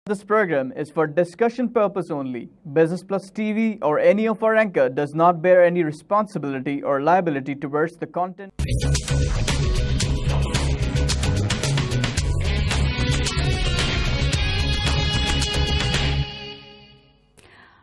This program is for discussion purpose only. Business Plus TV or any of our anchor does not bear any responsibility or liability towards the content.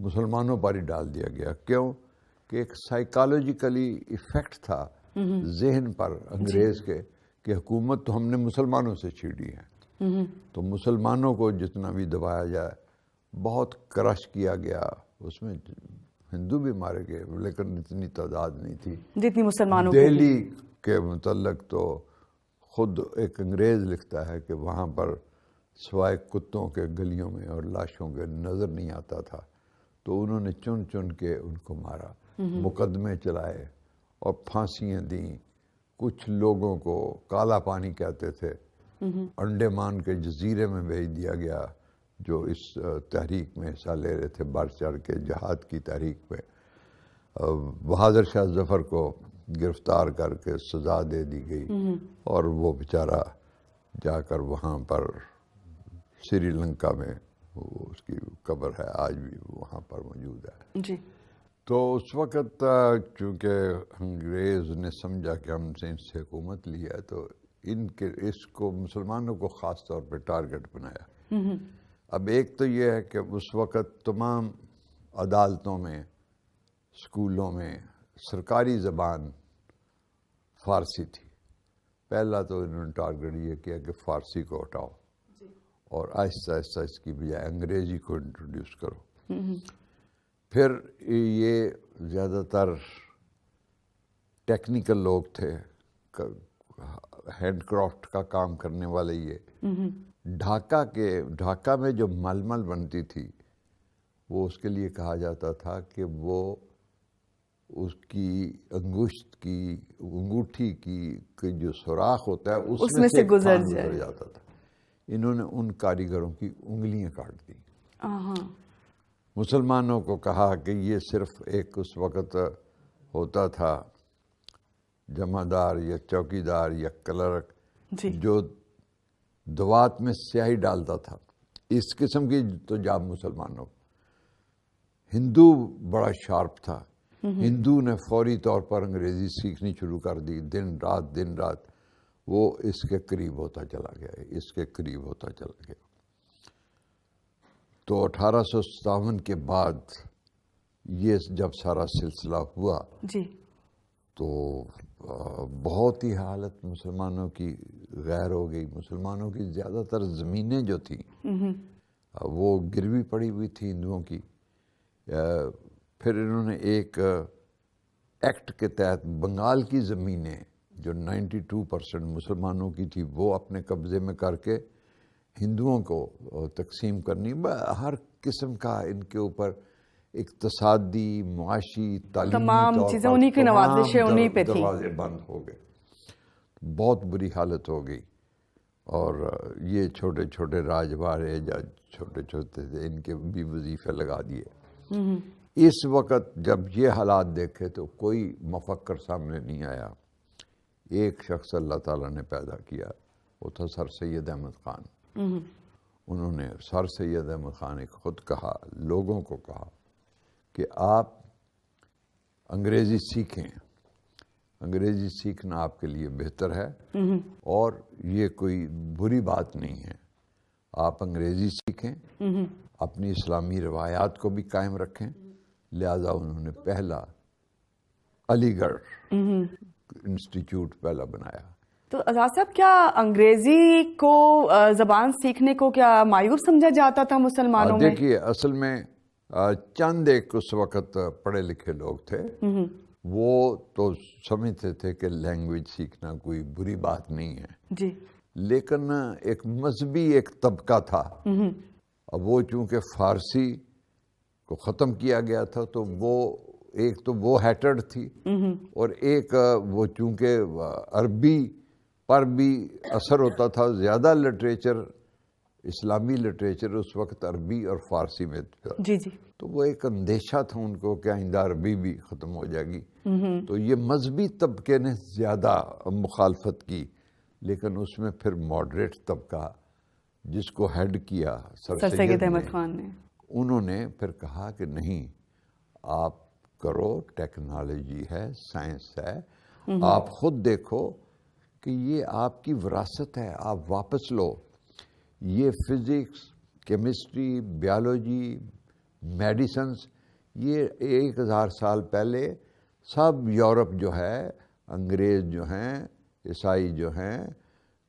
مسلمانوں پر ہی ڈال دیا گیا. کیوں کہ ایک سائیکالوجیکلی effect تھا ذہن پر انگریز کے کہ حکومت تو ہم نے مسلمانوں سے چھیڑی ہے, تو مسلمانوں کو جتنا بھی دبایا جائے. بہت کرش کیا گیا, اس میں ہندو بھی مارے گئے لیکن اتنی تعداد نہیں تھی جتنی مسلمانوں کی. دہلی کے متعلق تو خود ایک انگریز لکھتا ہے کہ وہاں پر سوائے کتوں کے گلیوں میں اور لاشوں کے نظر نہیں آتا تھا, تو انہوں نے چن چن کے ان کو مارا, مقدمے چلائے اور پھانسیاں دیں. کچھ لوگوں کو کالا پانی کہتے تھے, انڈیمان کے جزیرے میں بھیج دیا گیا جو اس تحریک میں حصہ لے رہے تھے, بڑھ چڑھ کے جہاد کی تحریک میں. بہادر شاہ ظفر کو گرفتار کر کے سزا دے دی گئی اور وہ بیچارہ جا کر وہاں پر سری لنکا میں اس کی قبر ہے, آج بھی وہاں پر موجود ہے. جی. تو اس وقت چونکہ انگریز نے سمجھا کہ ہم سے ان سے حکومت لی ہے, تو اس کو مسلمانوں کو خاص طور پہ ٹارگٹ بنایا. اب ایک تو یہ ہے کہ اس وقت تمام عدالتوں میں, اسکولوں میں سرکاری زبان فارسی تھی. پہلا تو انہوں نے ٹارگٹ یہ کیا کہ فارسی کو ہٹاؤ اور آہستہ آہستہ اس کی بجائے انگریزی کو انٹروڈیوس کرو. پھر یہ زیادہ تر ٹیکنیکل لوگ تھے, ہینڈ کرافٹ کا کام کرنے والے. یہ ڈھاکہ میں جو ململ بنتی تھی وہ اس کے لیے کہا جاتا تھا کہ وہ اس کی انگوٹھی کی جو سوراخ ہوتا ہے اس میں سے گزر جاتا تھا. انہوں نے ان کاریگروں کی انگلیاں کاٹ دی. مسلمانوں کو کہا کہ یہ صرف ایک اس وقت ہوتا تھا جمعدار یا چوکیدار یا کلرک جو دوات میں سیاہی ڈالتا تھا, اس قسم کی تو جاب مسلمانوں. ہندو بڑا شارپ تھا, ہندو نے فوری طور پر انگریزی سیکھنی شروع کر دی. دن رات وہ اس کے قریب ہوتا چلا گیا. تو 1857 کے بعد یہ جب سارا سلسلہ ہوا تو بہت ہی حالت مسلمانوں کی غیر ہو گئی. مسلمانوں کی زیادہ تر زمینیں جو تھیں وہ گروی پڑی ہوئی تھی ہندوؤں کی. پھر انہوں نے ایک ایکٹ کے تحت بنگال کی زمینیں جو 92% مسلمانوں کی تھی وہ اپنے قبضے میں کر کے ہندوؤں کو تقسیم کرنی. ہر قسم کا ان کے اوپر اقتصادی, معاشی, تعلیمی تمام چیزیں انہی کی نوازشیں انہی پہ تھی. دروازے بند ہو گئے, بہت بری حالت ہو گئی. اور یہ چھوٹے چھوٹے راجوارے یا چھوٹے چھوٹے تھے, ان کے بھی وظیفے لگا دیے. اس وقت جب یہ حالات دیکھے تو کوئی مفکر سامنے نہیں آیا. ایک شخص اللہ تعالیٰ نے پیدا کیا, وہ تھا سر سید احمد خان. انہوں نے سر سید احمد خان نے خود کہا, لوگوں کو کہا کہ آپ انگریزی سیکھیں, انگریزی سیکھنا آپ کے لیے بہتر ہے اور یہ کوئی بری بات نہیں ہے. آپ انگریزی سیکھیں, اپنی اسلامی روایات کو بھی قائم رکھیں. لہذا انہوں نے پہلا علی گڑھ انسٹیٹیوٹ پہلا بنایا. تو آزاد صاحب, کیا انگریزی کو زبان سیکھنے کو کیا مایوس سمجھا جاتا تھا مسلمانوں میں؟ دیکھیے, اصل میں چند ایک اس وقت پڑھے لکھے لوگ تھے, وہ تو سمجھتے تھے کہ لینگویج سیکھنا کوئی بری بات نہیں ہے. جی. لیکن ایک مذہبی ایک طبقہ تھا, اب وہ چونکہ فارسی کو ختم کیا گیا تھا تو وہ ایک تو وہ ہیٹرڈ تھی, اور ایک وہ چونکہ عربی پر بھی اثر ہوتا تھا. زیادہ لٹریچر, اسلامی لٹریچر اس وقت عربی اور فارسی میں تھا. جی. تو وہ ایک اندیشہ تھا ان کو کہ آئندہ عربی بھی ختم ہو جائے گی. تو یہ مذہبی طبقے نے زیادہ مخالفت کی, لیکن اس میں پھر ماڈریٹ طبقہ جس کو ہیڈ کیا سر سید احمد خان نے, انہوں نے پھر کہا کہ نہیں, آپ کرو, ٹیکنالوجی ہے, سائنس ہے, آپ خود دیکھو کہ یہ آپ کی وراثت ہے, آپ واپس لو. یہ فزکس, کیمسٹری, بیالوجی, میڈیسنس، یہ 1000 سال پہلے سب یورپ جو ہے، انگریز جو ہیں، عیسائی جو ہیں،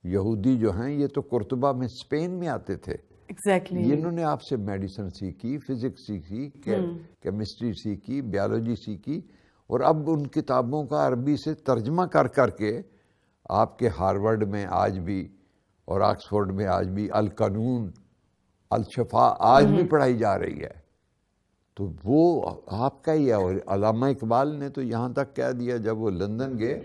یہودی جو ہیں، یہ تو قرطبہ میں اسپین میں آتے تھے. ایگزیکٹلی. انہوں نے آپ سے میڈیسن سیکھی، فزکس سیکھی، کیمسٹری سیکھی، بیالوجی سیکھی، اور اب ان کتابوں کا عربی سے ترجمہ کر کر کے آپ کے ہارورڈ میں آج بھی اور آکسفورڈ میں آج بھی القانون، الشفا آج بھی پڑھائی جا رہی ہے. تو وہ آپ کا ہی ہے. اور علامہ اقبال نے تو یہاں تک کہہ دیا جب وہ لندن گئے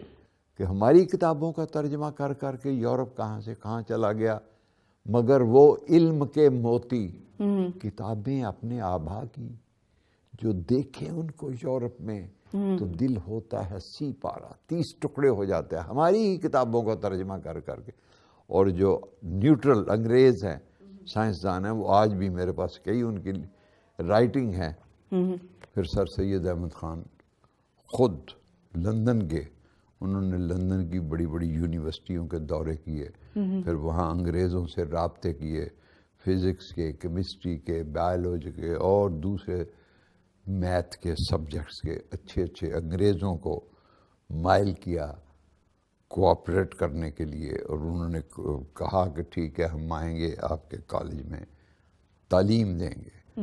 کہ ہماری کتابوں کا ترجمہ کر کر کے یورپ کہاں سے کہاں چلا گیا، مگر وہ علم کے موتی کتابیں اپنے آبا کی جو دیکھیں ان کو یورپ میں تو دل ہوتا ہے سی پارا، 30 ٹکڑے ہو جاتے ہیں ہماری ہی کتابوں کا ترجمہ کر کر کے. اور جو نیوٹرل انگریز ہیں، سائنسدان ہیں، وہ آج بھی میرے پاس کئی ان کی رائٹنگ ہے. پھر سر سید احمد خان خود لندن گئے، انہوں نے لندن کی بڑی بڑی یونیورسٹیوں کے دورے کیے، پھر وہاں انگریزوں سے رابطے کیے، فزکس کے، کیمسٹری کے، بایولوجی کے اور دوسرے میتھ کے سبجیکٹس کے اچھے اچھے انگریزوں کو مائل کیا کوآپریٹ کرنے کے لیے. اور انہوں نے کہا کہ ٹھیک ہے ہم آئیں گے آپ کے کالج میں تعلیم دیں گے.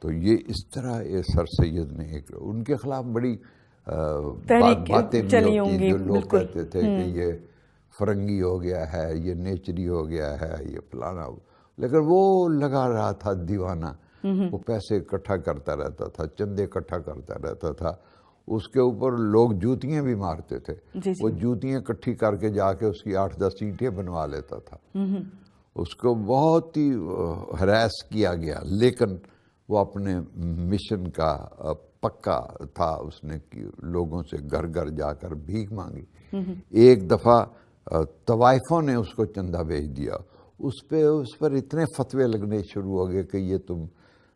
تو یہ اس طرح یہ سر سید نے ایک ان کے خلاف بڑی باتیں بھی ہوتی ہیں، جو لوگ کہتے تھے کہ یہ فرنگی ہو گیا ہے، یہ نیچری ہو گیا ہے، یہ فلانا، لیکن وہ لگا رہا تھا دیوانہ. وہ پیسے اکٹھا کرتا رہتا تھا، چندے اکٹھا کرتا رہتا تھا. اس کے اوپر لوگ جوتیاں بھی مارتے تھے. وہ جوتیاں اکٹھی کر کے جا کے اس کی 8-10 اینٹیں بنوا لیتا تھا. اس کو بہت ہی ہراس کیا گیا، لیکن وہ اپنے مشن کا پکا تھا. اس نے لوگوں سے گھر گھر جا کر بھیک مانگی. ایک دفعہ طوائفوں نے اس کو چندہ بھیج دیا. اس پر اتنے فتوے لگنے شروع ہو گئے کہ یہ تم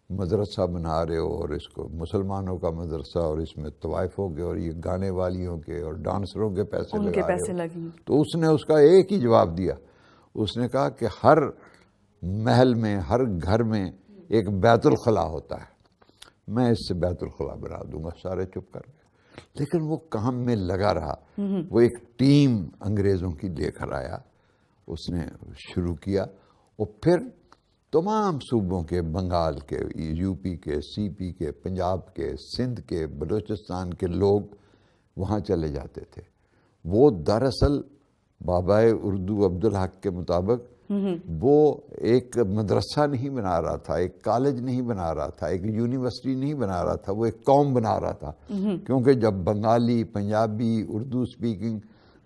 مدرسہ بنا رہے ہو، اور اس کو مسلمانوں کا مدرسہ، اور اس میں طوائفوں کے اور یہ گانے والیوں کے اور ڈانسروں کے پیسے لگا رہے ہو. تو اس نے اس کا ایک ہی جواب دیا. اس نے کہا کہ ہر محل میں، ہر گھر میں ایک بیت الخلا ہوتا ہے، میں اس سے بیت الخلا بنا دوں گا. سارے چپ کر گئے. لیکن وہ کام میں لگا رہا. وہ ایک ٹیم انگریزوں کی لے کر آیا، اس نے شروع کیا. اور پھر تمام صوبوں کے، بنگال کے، یو پی کے، سی پی کے، پنجاب کے، سندھ کے، بلوچستان کے لوگ وہاں چلے جاتے تھے. وہ دراصل بابا اردو عبدالحق کے مطابق وہ ایک مدرسہ نہیں بنا رہا تھا، ایک کالج نہیں بنا رہا تھا، ایک یونیورسٹی نہیں بنا رہا تھا، وہ ایک قوم بنا رہا تھا. کیونکہ جب بنگالی، پنجابی، اردو اسپیکنگ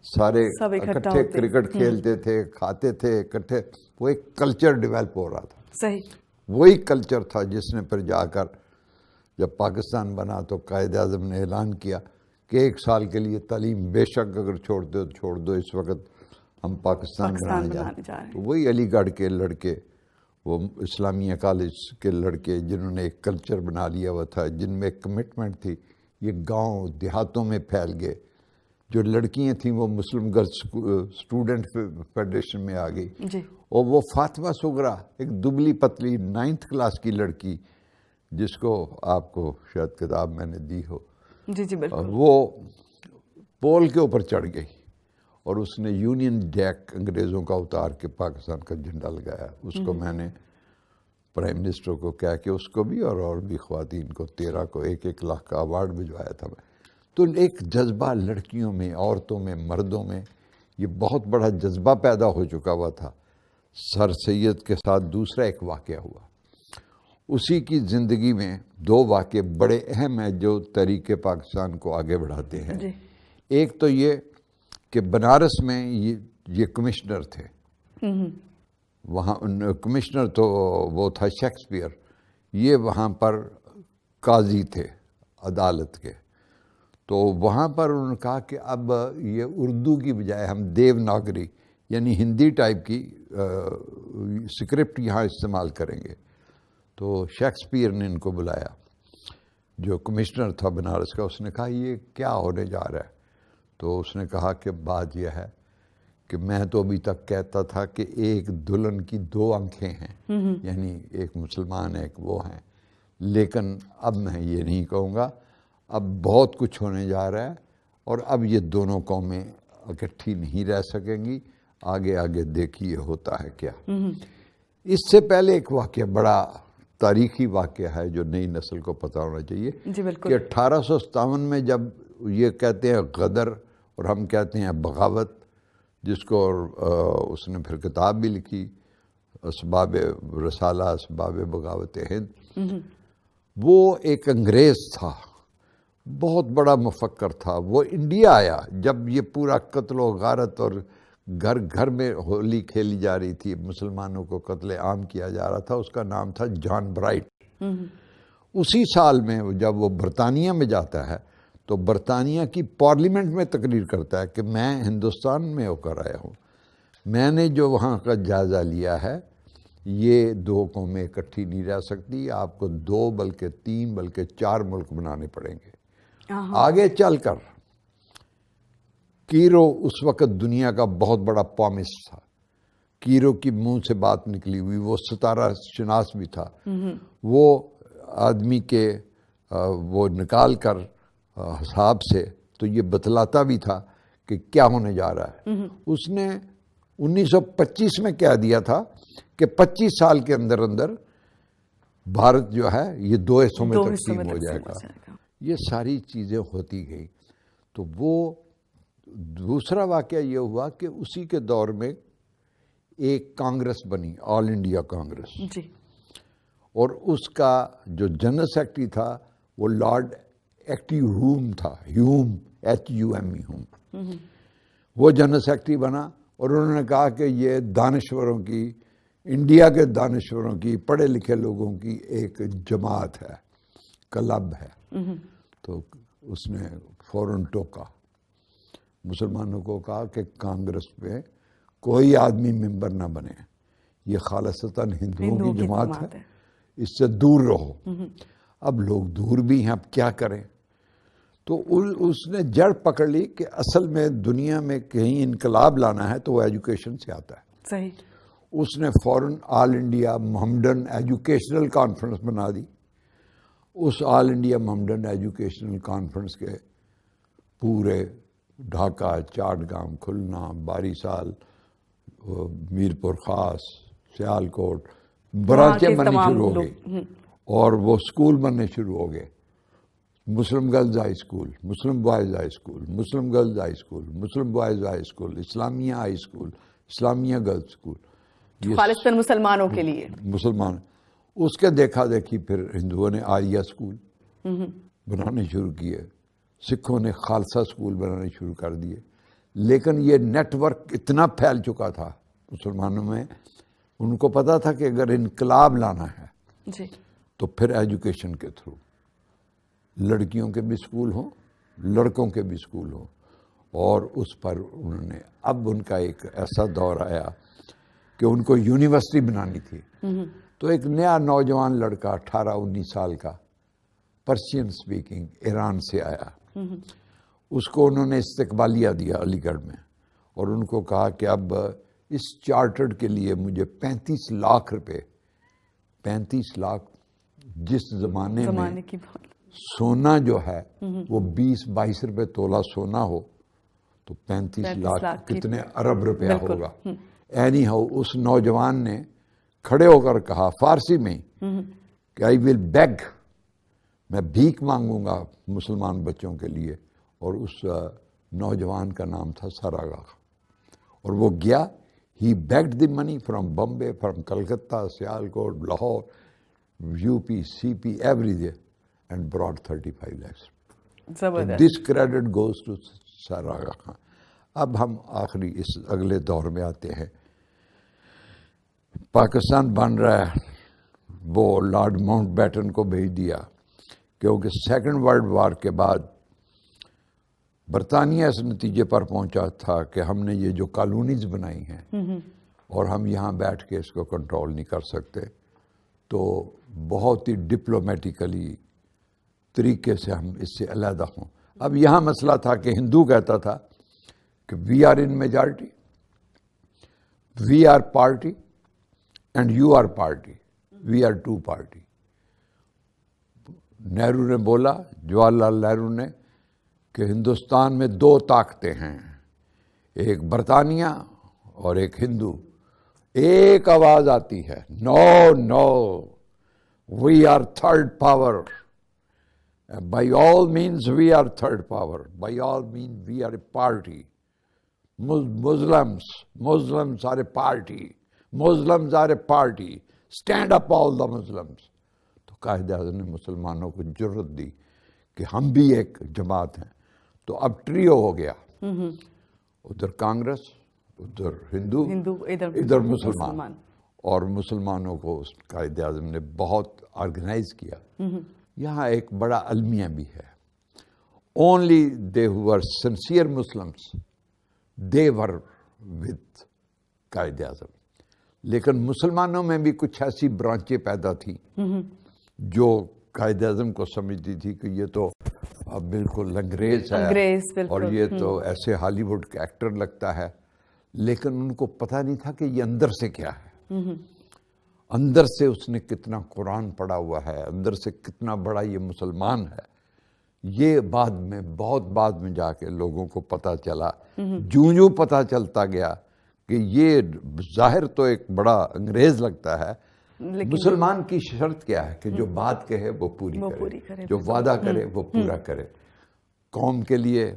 سارے اکٹھے کرکٹ کھیلتے تھے، کھاتے تھے اکٹھے، وہ ایک کلچر ڈیولپ ہو رہا تھا. صحیح. وہی کلچر تھا جس نے پھر جا کر جب پاکستان بنا تو قائد اعظم نے اعلان کیا کہ 1 سال کے لیے تعلیم بے شک اگر چھوڑ دو چھوڑ دو، اس وقت ہم پاکستان بنانے جا رہے ہیں. تو وہی علی گڑھ کے لڑکے، وہ اسلامیہ کالج کے لڑکے جنہوں نے ایک کلچر بنا لیا ہوا تھا، جن میں ایک کمٹمنٹ تھی، یہ گاؤں دیہاتوں میں پھیل گئے. جو لڑکیاں تھیں وہ مسلم گرلز اسٹوڈنٹ فیڈریشن میں آ گئی. اور وہ فاطمہ سغرا، ایک دبلی پتلی 9th کلاس کی لڑکی، جس کو آپ کو شاید کتاب میں نے دی ہو، جی بالکل، وہ پول کے اوپر چڑھ گئی اور اس نے یونین جیک انگریزوں کا اتار کے پاکستان کا جھنڈا لگایا. اس کو میں نے پرائم منسٹر کو کہہ کے اس کو بھی اور بھی خواتین کو 13 کو 1-1 لاکھ کا ایوارڈ بھجوایا تھا میں. تو ایک جذبہ لڑکیوں میں، عورتوں میں، مردوں میں، یہ بہت بڑا جذبہ پیدا ہو چکا ہوا تھا. سر سید کے ساتھ دوسرا ایک واقعہ ہوا. اسی کی زندگی میں 2 واقعے بڑے اہم ہیں جو تحریک پاکستان کو آگے بڑھاتے ہیں. ایک تو یہ کہ بنارس میں یہ کمشنر تھے، وہاں کمشنر تو وہ تھا شیکسپیئر، یہ وہاں پر قاضی تھے عدالت کے. تو وہاں پر انہوں نے کہا کہ اب یہ اردو کی بجائے ہم دیوناگری یعنی ہندی ٹائپ کی سکرپٹ یہاں استعمال کریں گے. تو شیکسپیئر نے ان کو بلایا، جو کمشنر تھا بنارس کا. اس نے کہا یہ کیا ہونے جا رہا ہے؟ تو اس نے کہا کہ بات یہ ہے کہ میں تو ابھی تک کہتا تھا کہ ایک دلہن کی 2 آنکھیں ہیں، یعنی ایک مسلمان ہے ایک وہ ہیں. لیکن اب میں یہ نہیں کہوں گا، اب بہت کچھ ہونے جا رہا ہے اور اب یہ دونوں قومیں اکٹھی نہیں رہ سکیں گی. آگے آگے دیکھیے ہوتا ہے کیا. اس سے پہلے ایک واقعہ، بڑا تاریخی واقعہ ہے جو نئی نسل کو پتہ ہونا چاہیے. جی بالکل. کہ 1857 میں جب یہ کہتے ہیں غدر اور ہم کہتے ہیں بغاوت، جس کو اس نے پھر کتاب بھی لکھی، اسباب رسالہ اسباب بغاوت ہند. وہ ایک انگریز تھا، بہت بڑا مفکر تھا. وہ انڈیا آیا جب یہ پورا قتل و غارت اور گھر گھر میں ہولی کھیلی جا رہی تھی، مسلمانوں کو قتل عام کیا جا رہا تھا. اس کا نام تھا جان برائٹ. اسی سال میں جب وہ برطانیہ میں جاتا ہے تو برطانیہ کی پارلیمنٹ میں تقریر کرتا ہے کہ میں ہندوستان میں ہو کر آیا ہوں، میں نے جو وہاں کا جائزہ لیا ہے، یہ دو قومیں اکٹھی نہیں رہ سکتی، آپ کو 2 بلکہ 3 بلکہ 4 ملک بنانے پڑیں گے. آگے چل کر کیرو اس وقت دنیا کا بہت بڑا پامس تھا. کیرو کی منہ سے بات نکلی ہوئی، وہ ستارہ شناس بھی تھا. وہ آدمی کے وہ نکال کر حساب سے تو یہ بتلاتا بھی تھا کہ کیا ہونے جا رہا ہے. اس نے 1925 میں کہہ دیا تھا کہ 25 سال کے اندر اندر بھارت جو ہے یہ 2 حصوں میں تقسیم ہو جائے گا. یہ ساری چیزیں ہوتی گئی. تو وہ دوسرا واقعہ یہ ہوا کہ اسی کے دور میں ایک کانگریس بنی، آل انڈیا کانگریس. جی. اور اس کا جو جنرل سیکرٹری تھا وہ لارڈ ایکٹیو ہوم تھا، ہیوم HUME ہوم. وہ جنرل سیکرٹری بنا اور انہوں نے کہا کہ یہ دانشوروں کی، انڈیا کے دانشوروں کی، پڑھے لکھے لوگوں کی ایک جماعت ہے، کلب ہے. تو اس نے فوراً ٹوکا، مسلمانوں کو کہا کہ کانگریس میں کوئی آدمی ممبر نہ بنے، یہ خالصتاً ہندوؤں کی جماعت ہے، اس سے دور رہو. اب لوگ دور بھی ہیں، اب کیا کریں. تو اس نے جڑ پکڑ لی کہ اصل میں دنیا میں کہیں انقلاب لانا ہے تو وہ ایجوکیشن سے آتا ہے. صحیح. اس نے فوراً آل انڈیا محمڈن ایجوکیشنل کانفرنس بنا دی. اس آل انڈیا محمڈن ایجوکیشنل کانفرنس کے پورے ڈھاکہ، چاٹگام، کھلنا، باریسال، میرپور خاص، سیالکوٹ برانچیں بننی شروع ہو گئی اور وہ اسکول بننے شروع ہو گئے. مسلم گرلز ہائی اسکول، مسلم بوائز ہائی اسکول، مسلم گرلز ہائی اسکول، مسلم بوائز ہائی اسکول، اسلامیہ ہائی اسکول، اسلامیہ گرلز اسکول، خالصتاً مسلمانوں کے لیے. مسلمان. اس کے دیکھا دیکھی پھر ہندوؤں نے آریہ اسکول بنانے شروع کیے، سکھوں نے خالصہ اسکول بنانے شروع کر دیے. لیکن یہ نیٹ ورک اتنا پھیل چکا تھا مسلمانوں میں، ان کو پتا تھا کہ اگر انقلاب لانا ہے جی تو پھر ایجوکیشن کے تھرو، لڑکیوں کے بھی اسکول ہوں، لڑکوں کے بھی اسکول ہوں. اور اس پر انہوں نے، اب ان کا ایک ایسا دور آیا کہ ان کو یونیورسٹی بنانی تھی. تو ایک نیا نوجوان لڑکا 18-19 سال کا، پرشین سپیکنگ، ایران سے آیا. اس کو انہوں نے استقبالیہ دیا علی گڑھ میں اور ان کو کہا کہ اب اس چارٹرڈ کے لیے مجھے 35 لاکھ روپے، 35 لاکھ جس زمانے میں کی سونا جو ہے وہ 20-22 روپے تولہ سونا ہو تو 35 لاکھ کتنے ارب روپیہ ہوگا. اینی ہاؤ اس نوجوان نے کھڑے ہو کر کہا فارسی میں کہ آئی ول بیگ، میں بھیک مانگوں گا مسلمان بچوں کے لیے. اور اس نوجوان کا نام تھا سر آغا. اور وہ گیا، he begged the money from Bombay, from Calcutta, Sialkot, Lahore, UP، CP، every day, and brought 35 lakhs. This credit goes to sir Agha Khan. اب ہم آخری اس اگلے دور میں آتے ہیں. پاکستان بن رہا ہے، وہ لارڈ ماؤنٹ بیٹن کو بھیج دیا کیونکہ سیکنڈ ورلڈ وار کے بعد برطانیہ اس نتیجے پر پہنچا تھا کہ ہم نے یہ جو کالونیز بنائی ہیں اور ہم یہاں بیٹھ کے اس کو کنٹرول نہیں کر سکتے، تو بہت ہی ڈپلومیٹیکلی طریقے سے ہم اس سے علیحدہ ہوں. اب یہاں مسئلہ تھا کہ ہندو کہتا تھا کہ we are in majority, we are party and you are party, we are 2 party. Nehru نے بولا، جواہر لال نہرو نے، کہ ہندوستان میں دو طاقتیں ہیں، ایک برطانیہ اور ایک ہندو۔ ایک آواز آتی ہے، no no, we are third power, by all means we are third power, by all means we are a party, Muslims are a party, Muslims are a party, stand up all the Muslims۔ تو قائد اعظم نے مسلمانوں کو جرأت دی کہ ہم بھی ایک جماعت ہیں۔ تو اب ٹریو ہو گیا، ادھر کانگریس، ادھر ہندو، ادھر مسلمان، اور مسلمانوں کو قائد اعظم نے بہت آرگنائز کیا۔ یہاں ایک بڑا المیہ بھی ہے، only they who were sincere Muslims they were with Quaid Azam. لیکن مسلمانوں میں بھی کچھ ایسی برانچیں پیدا تھیں جو قائد اعظم کو سمجھتی تھی کہ یہ تو اب بالکل انگریز ہے اور یہ تو ایسے ہالی ووڈ کا ایکٹر لگتا ہے، لیکن ان کو پتہ نہیں تھا کہ یہ اندر سے کیا ہے، اندر سے اس نے کتنا قرآن پڑھا ہوا ہے، اندر سے کتنا بڑا یہ مسلمان ہے۔ یہ بعد میں، بہت بعد میں جا کے لوگوں کو پتہ چلا، جوں پتہ چلتا گیا کہ یہ ظاہر تو ایک بڑا انگریز لگتا ہے، مسلمان کی شرط کیا ہے کہ جو بات کہے وہ پوری کرے، جو وعدہ کرے وہ پورا کرے، قوم کے لیے،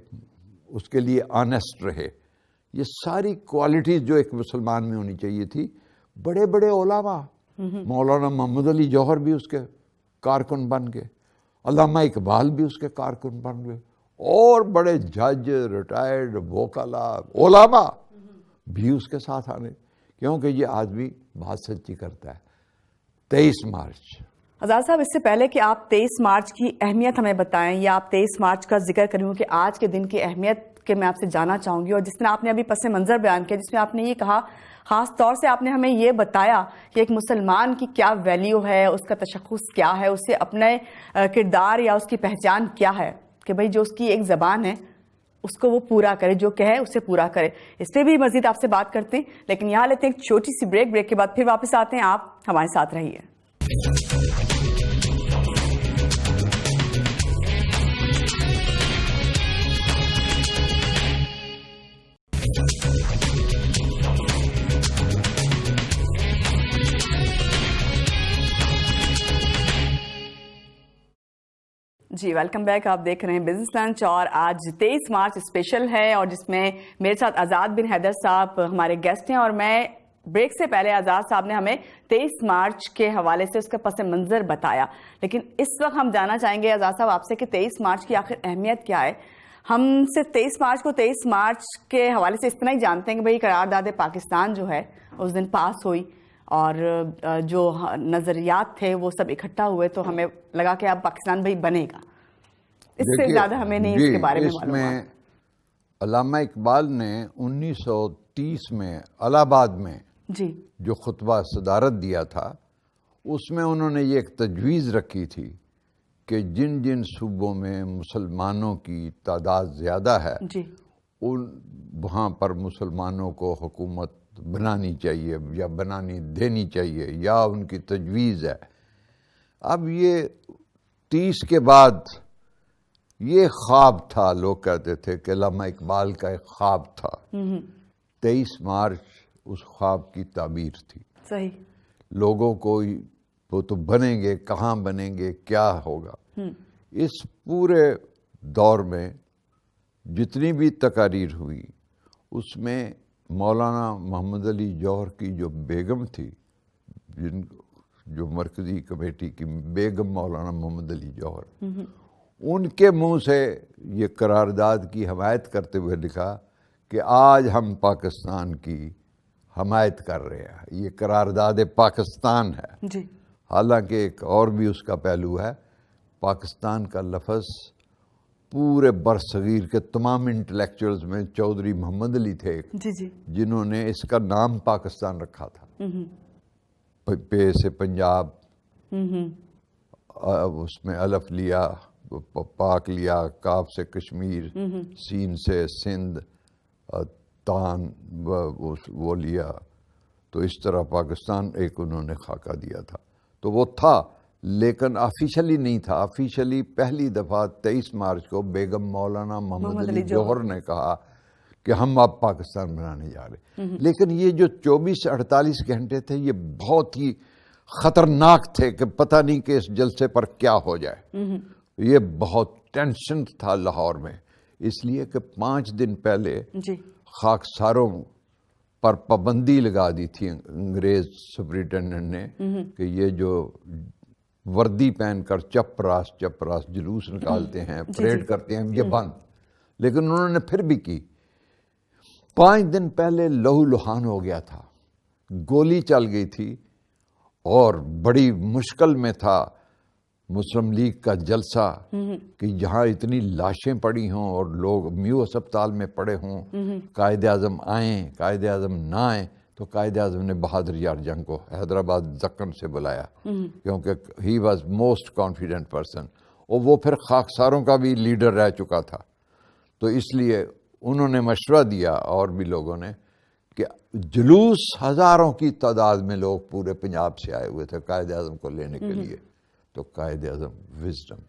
اس کے لیے آنیسٹ رہے۔ یہ ساری کوالٹیز جو ایک مسلمان میں ہونی چاہیے تھی۔ بڑے بڑے علماء، مولانا محمد علی جوہر بھی اس کے کارکن بن گئے، علامہ اقبال بھی اس کے کارکن بن گئے، اور بڑے جج، ریٹائرڈ وکلاء، علماء بھی اس کے ساتھ آنے، کیونکہ یہ آدمی بات سچی کرتا ہے۔ 23 مارچ آزاد صاحب، اس سے پہلے کہ آپ 23 مارچ کی اہمیت ہمیں بتائیں یا آپ 23 مارچ کا ذکر کریں کہ آج کے دن کی اہمیت کہ میں آپ سے جاننا چاہوں گی، اور جس میں آپ نے ابھی پس منظر بیان کیا، جس میں آپ نے یہ کہا، خاص طور سے آپ نے ہمیں یہ بتایا کہ ایک مسلمان کی کیا ویلیو ہے، اس کا تشخص کیا ہے، اسے اپنے کردار یا اس کی پہچان کیا ہے، کہ بھئی جو اس کی ایک زبان ہے اس کو وہ پورا کرے، جو کہے اسے پورا کرے۔ اس پہ بھی مزید آپ سے بات کرتے ہیں، لیکن یہاں لیتے ہیں ایک چھوٹی سی بریک کے بعد پھر واپس آتے ہیں، آپ ہمارے ساتھ رہیے۔ جی ویلکم بیک، آپ دیکھ رہے ہیں بزنس لنچ، اور آج 23 مارچ اسپیشل ہے، اور جس میں میرے ساتھ آزاد بن حیدر صاحب ہمارے گیسٹ ہیں، اور میں بریک سے پہلے آزاد صاحب نے ہمیں 23 مارچ کے حوالے سے اس کا پس منظر بتایا، لیکن اس وقت ہم جاننا چاہیں گے آزاد صاحب آپ سے کہ 23 مارچ کی آخر اہمیت کیا ہے۔ ہم صرف 23 مارچ کو 23 مارچ کے حوالے سے اتنا ہی جانتے ہیں کہ بھئی قرارداد پاکستان جو ہے اس دن پاس ہوئی، اور جو نظریات تھے وہ سب اکٹھا ہوئے، تو ہمیں لگا کہ اب پاکستان بھئی بنے گا۔ اس سے زیادہ ہمیں نہیں اس کے بارے میں معلوم۔ اس میں علامہ اقبال نے 1930 میں الہ آباد میں جو خطبہ صدارت دیا تھا، اس میں انہوں نے یہ ایک تجویز رکھی تھی کہ جن جن صوبوں میں مسلمانوں کی تعداد زیادہ ہے وہاں پر مسلمانوں کو حکومت بنانی چاہیے یا بنانی دینی چاہیے، یا ان کی تجویز ہے۔ اب یہ 30 کے بعد یہ خواب تھا، لوگ کہتے تھے کہ علامہ اقبال کا ایک خواب تھا، 23 مارچ اس خواب کی تعبیر تھی۔ صحیح، لوگوں کو وہ تو بنیں گے، کہاں بنیں گے، کیا ہوگا۔ اس پورے دور میں جتنی بھی تقاریر ہوئی، اس میں مولانا محمد علی جوہر کی جو بیگم تھی، جو مرکزی کمیٹی کی بیگم مولانا محمد علی جوہر، ان کے منہ سے یہ قرارداد کی حمایت کرتے ہوئے لکھا کہ آج ہم پاکستان کی حمایت کر رہے ہیں، یہ قرارداد پاکستان ہے۔ حالانکہ ایک اور بھی اس کا پہلو ہے، پاکستان کا لفظ پورے برصغیر کے تمام انٹلیکچوئلز میں چودھری محمد علی تھے جنہوں نے اس کا نام پاکستان رکھا تھا۔ پے سے پنجاب، اس میں الف لیا، پاک لیا، کاف سے کشمیر، سین سے سندھ، تان وہ لیا، تو اس طرح پاکستان ایک انہوں نے خاکہ دیا تھا۔ تو وہ تھا، لیکن آفیشلی نہیں تھا. آفیشلی پہلی دفعہ 23 مارچ کو بیگم مولانا محمد علی جوہر نے کہا کہ ہم اب پاکستان بنانے جا رہے. لیکن یہ جو 24-48 گھنٹے تھے یہ بہت ہی خطرناک تھے کہ پتہ نہیں کہ اس جلسے پر کیا ہو جائے. یہ بہت ٹینشن تھا لاہور میں، اس لیے کہ 5 دن پہلے خاکساروں پر پابندی لگا دی تھی انگریز سپرنٹینڈنٹ نے کہ یہ جو وردی پہن کر چپ راست جلوس نکالتے ہیں، پریڈ کرتے ہیں، یہ بند. لیکن انہوں نے پھر بھی کی. 5 دن پہلے لہو لہان ہو گیا تھا، گولی چل گئی تھی اور بڑی مشکل میں تھا مسلم لیگ کا جلسہ کہ جہاں اتنی لاشیں پڑی ہوں اور لوگ میو ہسپتال میں پڑے ہوں، قائد اعظم آئیں، قائد اعظم نہ آئیں. تو قائد اعظم نے بہادر یار جنگ کو حیدرآباد دکن سے بلایا کیونکہ he was most confident person, اور وہ پھر خاکساروں کا بھی لیڈر رہ چکا تھا. تو اس لیے انہوں نے مشورہ دیا اور بھی لوگوں نے کہ جلوس ہزاروں کی تعداد میں لوگ پورے پنجاب سے آئے ہوئے تھے قائد اعظم کو لینے کے لیے. تو قائد اعظم وزڈم،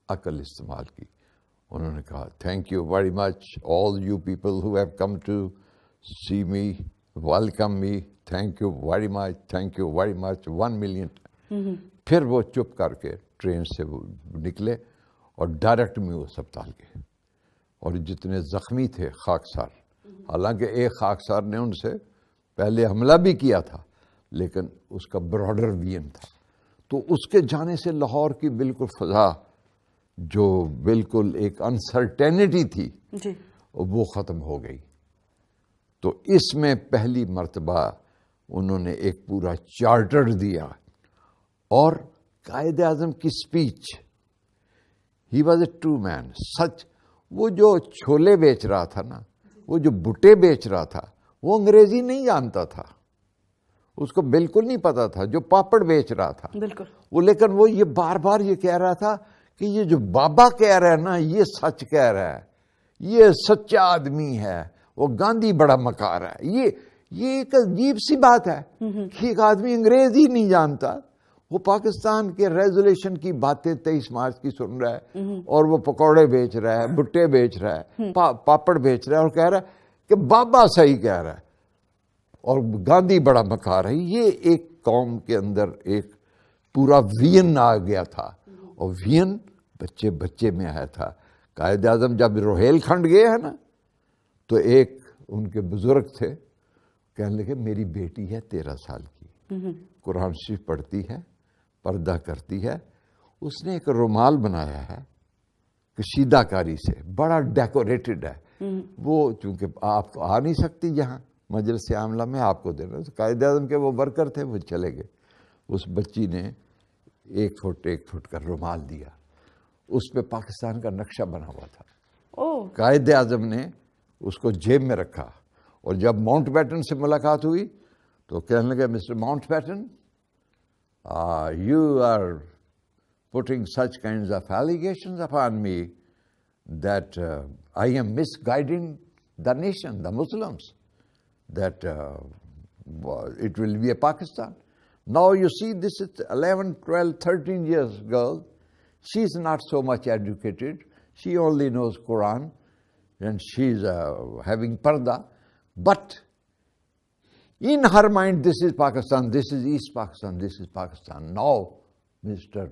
عقل استعمال کی. انہوں نے کہا thank you very much all you people who have come to see me, welcome me, thank you very much, thank you very much, 1 million. پھر وہ چپ کر کے ٹرین سے وہ نکلے اور ڈائریکٹ میو ہسپتال گئے. اور جتنے زخمی تھے خاکسار، حالانکہ ایک خاکسار نے ان سے پہلے حملہ بھی کیا تھا لیکن اس کا براڈر وین تھا. تو اس کے جانے سے لاہور کی بالکل فضا جو بالکل ایک انسرٹینٹی تھی وہ ختم ہو گئی. تو اس میں پہلی مرتبہ انہوں نے ایک پورا چارٹر دیا. اور قائد اعظم کی speech, he was a true man. سچ، وہ جو چھولے بیچ رہا تھا نا، وہ جو بٹے بیچ رہا تھا، وہ انگریزی نہیں جانتا تھا، اس کو بالکل نہیں پتا تھا. جو پاپڑ بیچ رہا تھا بالکل وہ، لیکن وہ یہ بار بار یہ کہہ رہا تھا کہ یہ جو بابا کہہ رہا ہے نا یہ سچ کہہ رہا ہے، یہ سچا آدمی ہے، وہ گاندھی بڑا مکار ہے. یہ ایک عجیب سی بات ہے کہ ایک آدمی انگریزی نہیں جانتا، وہ پاکستان کے ریزولیشن کی باتیں 23 مارچ کی سن رہا ہے اور وہ پکوڑے بیچ رہا ہے، بٹے بیچ رہا ہے، پاپڑ بیچ رہا ہے اور کہہ رہا ہے کہ بابا صحیح کہہ رہا ہے اور گاندھی بڑا مکار ہے. یہ ایک قوم کے اندر ایک پورا وین آ گیا تھا، اور وین بچے بچے میں آیا تھا. قائد اعظم جب روہیل کھنڈ گئے ہیں نا تو ایک ان کے بزرگ تھے، کہنے لگے میری بیٹی ہے 13 سال کی، قرآن شریف پڑھتی ہے، پردہ کرتی ہے. اس نے ایک رومال بنایا ہے کشیدہ کاری سے، بڑا ڈیکوریٹڈ ہے. وہ چونکہ آپ آ نہیں سکتی یہاں مجلس عاملہ میں، آپ کو دینا. قائد اعظم کے وہ ورکر تھے، وہ چلے گئے. اس بچی نے 1 فٹ کا رومال دیا، اس پہ پاکستان کا نقشہ بنا ہوا تھا. قائد اعظم نے اس کو جیب میں رکھا، اور جب ماؤنٹ بیٹن سے ملاقات ہوئی تو کہنے لگے mister Mountbatten, you are putting such kinds of allegations upon me that I am misguiding the nation, the Muslims, that it will be a Pakistan. Now you see, this is 11, 12, 13 years girl. She is not so much educated. She only knows Quran and she is having parda. But in her mind, this is Pakistan, this is East Pakistan, this is Pakistan. Now, Mr.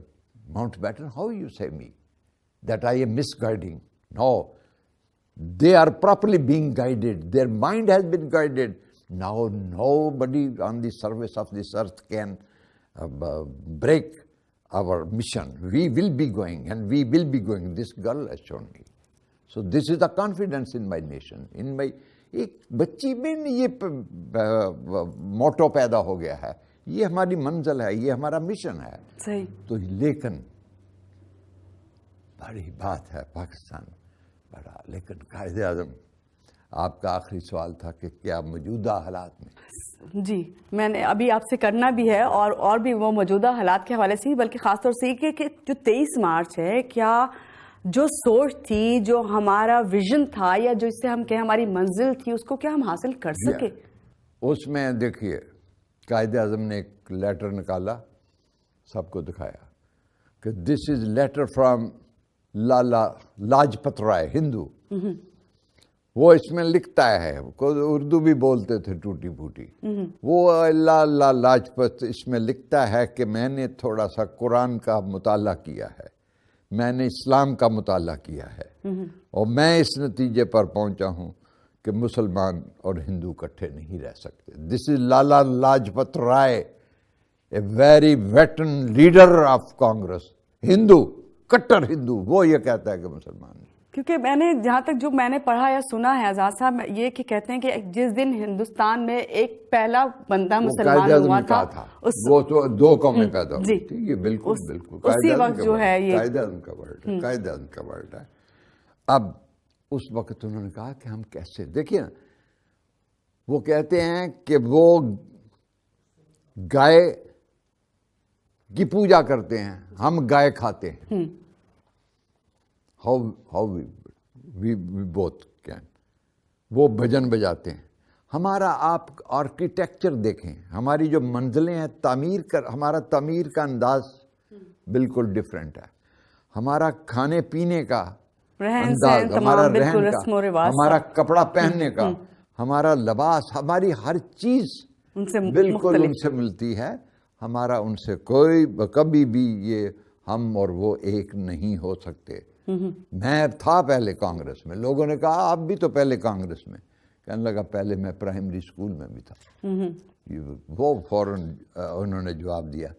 Mountbatten, how you say me that I am misguiding? No, they are properly being guided. Their mind has been guided. Now, nobody on the surface of this earth can break our mission. We will be going, and we will be going. This girl has shown me. So this is the confidence in my nation, in my... ایک بچی میں یہ motto پیدا ہو گیا ہے، یہ ہماری منزل ہے، یہ ہمارا مشن ہے. صحیح. تو لیکن بڑی بات ہے پاکستان بڑا. لیکن قائد اعظم، آپ کا آخری سوال تھا کہ کیا موجودہ حالات میں، جی میں نے ابھی آپ سے کرنا بھی ہے اور بھی وہ موجودہ حالات کے حوالے سے، بلکہ خاص طور سے کہ جو 23 مارچ ہے، کیا جو سوچ تھی، جو ہمارا ویژن تھا، یا جو اس سے ہم کہیں ہماری منزل تھی، اس کو کیا ہم حاصل کر سکے؟ اس میں دیکھیے قائد اعظم نے ایک لیٹر نکالا سب کو دکھایا کہ دس از لیٹر فرام لالا لاجپت رائے ہندو. وہ اس میں لکھتا ہے, اردو بھی بولتے تھے ٹوٹی پھوٹی, وہ لالا لاجپت اس میں لکھتا ہے کہ میں نے تھوڑا سا قرآن کا مطالعہ کیا ہے, میں نے اسلام کا مطالعہ کیا ہے, اور میں اس نتیجے پر پہنچا ہوں کہ مسلمان اور ہندو اکٹھے نہیں رہ سکتے. This is Lala Lajpat Rai, a very veteran leader of Congress, Hindu, کٹر ہندو, وہ یہ کہتا ہے کہ مسلمان. کیونکہ میں نے جہاں تک جو میں نے پڑھا یا سنا ہے آزاد صاحب, یہ کہ کہتے ہیں کہ جس دن ہندوستان میں ایک پہلا بندہ مسلمان ہوا تھا, وہ تو 2 قومیں پیدا ہوئی تھی. یہ بالکل اسی وقت جو ہے یہ قائد اعظم کا ورڈ ہے, قائد اعظم کا ورڈ ہے. اب اس وقت انہوں نے کہا کہ ہم کیسے, دیکھیے نا, وہ کہتے ہیں کہ وہ گائے کی پوجا کرتے ہیں, ہم گائے کھاتے ہیں. how we both can. وہ بھجن بجاتے ہیں. ہمارا آپ آرکیٹیکچر دیکھیں, ہماری جو منزلیں ہیں ہمارا تعمیر کا انداز بالکل ڈیفرنٹ ہے. ہمارا کھانے پینے کا انداز, ہمارا رہن کا, ہمارا کپڑا پہننے کا, ہمارا لباس, ہماری ہر چیز بالکل ان سے ملتی ہے. ہمارا ان سے کوئی کبھی بھی یہ ہم اور وہ ایک نہیں ہو سکتے. میں تھا پہلے کانگریس میں, لوگوں نے کہا آپ بھی تو پہلے کانگریس میں, کہنے لگا پہلے میں پرائمری اسکول میں بھی تھا. وہ فوراً انہوں نے جواب دیا.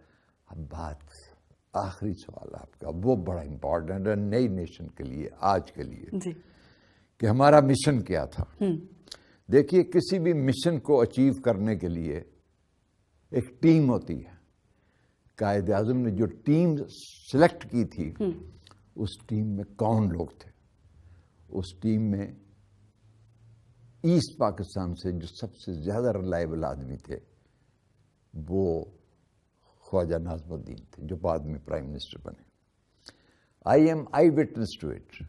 اب بات آخری سوال آپ کا, وہ بڑا امپورٹنٹ ہے نئی نیشن کے لیے, آج کے لیے, کہ ہمارا مشن کیا تھا. دیکھیے, کسی بھی مشن کو اچیو کرنے کے لیے ایک ٹیم ہوتی ہے. قائد اعظم نے جو ٹیم سلیکٹ کی تھی, اس ٹیم میں کون لوگ تھے؟ اس ٹیم میں ایسٹ پاکستان سے جو سب سے زیادہ ریلائبل آدمی تھے وہ خواجہ ناظم الدین تھے, جو بعد میں پرائم منسٹر بنے. آئی وٹنس ٹو اٹ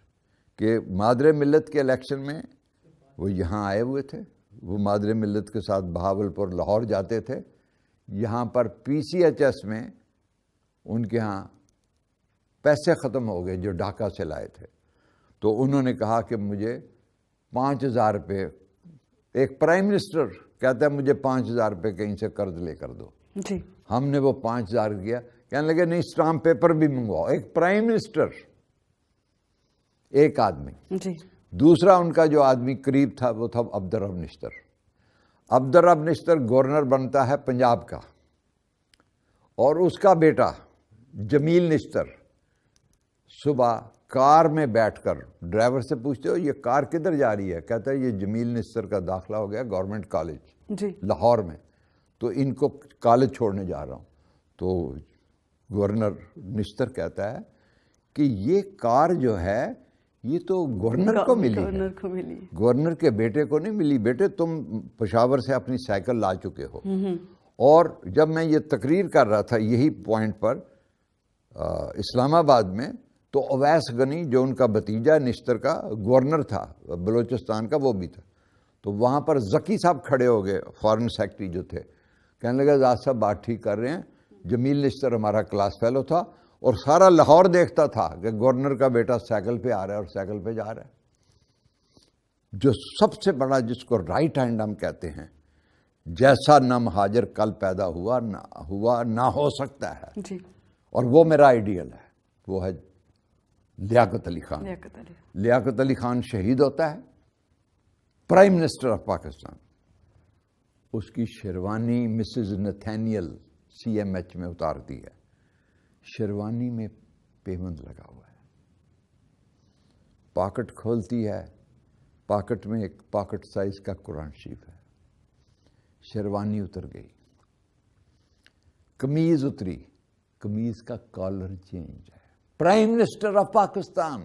کہ مادر ملت کے الیکشن میں وہ یہاں آئے ہوئے تھے. وہ مادر ملت کے ساتھ بہاولپور لاہور جاتے تھے. یہاں پر PCHS میں ان کے ہاں پیسے ختم ہو گئے جو ڈھاکہ سے لائے تھے, تو انہوں نے کہا کہ مجھے 5,000 روپے, ایک پرائم منسٹر کہتا ہے مجھے 5,000 روپے کہیں سے قرض لے کر دو. ہم نے وہ 5,000 کیا, کہنے لگے نہیں اسٹامپ پیپر بھی منگواؤ. ایک پرائم منسٹر, ایک آدمی. دوسرا ان کا جو آدمی قریب تھا وہ تھا عبدالرب نشتر. عبدالرب نشتر گورنر بنتا ہے پنجاب کا, اور اس کا بیٹا جمیل نشتر صبح کار میں بیٹھ کر ڈرائیور سے پوچھتے ہو یہ کار کدھر جا رہی ہے, کہتا ہے یہ جمیل نشتر کا داخلہ ہو گیا گورنمنٹ کالج لاہور میں, تو ان کو کالج چھوڑنے جا رہا ہوں. تو گورنر نشتر کہتا ہے کہ یہ کار جو ہے یہ تو گورنر کو ملی ہے, گورنر کے بیٹے کو نہیں ملی. بیٹے تم پشاور سے اپنی سائیکل لا چکے ہو. اور جب میں یہ تقریر کر رہا تھا یہی پوائنٹ پر اسلام آباد میں, تو اویس غنی جو ان کا بھتیجا نشتر کا گورنر تھا بلوچستان کا, وہ بھی تھا. تو وہاں پر ذکی صاحب کھڑے ہو گئے, فارن سیکرٹری جو تھے, کہنے لگا آزاد صاحب بات ٹھیک کر رہے ہیں, جمیل نشتر ہمارا کلاس فیلو تھا اور سارا لاہور دیکھتا تھا کہ گورنر کا بیٹا سائیکل پہ آ رہا ہے اور سائیکل پہ جا رہا ہے. جو سب سے بڑا جس کو رائٹ ہینڈ ہم کہتے ہیں, جیسا نہ مہاجر کل پیدا ہوا نہ ہو سکتا ہے, اور وہ میرا آئیڈیل ہے, وہ ہے لیاقت علی خان. لیاقت علی خان شہید ہوتا ہے, پرائم منسٹر آف پاکستان. اس کی شیروانی مسز نتھینیل CMH میں اتارتی ہے. شیروانی میں پیوند لگا ہوا ہے. پاکٹ کھولتی ہے, پاکٹ میں ایک پاکٹ سائز کا قرآن شریف ہے. شیروانی اتر گئی, قمیض اتری, قمیض کا کالر چینج ہے. Prime minister of Pakistan.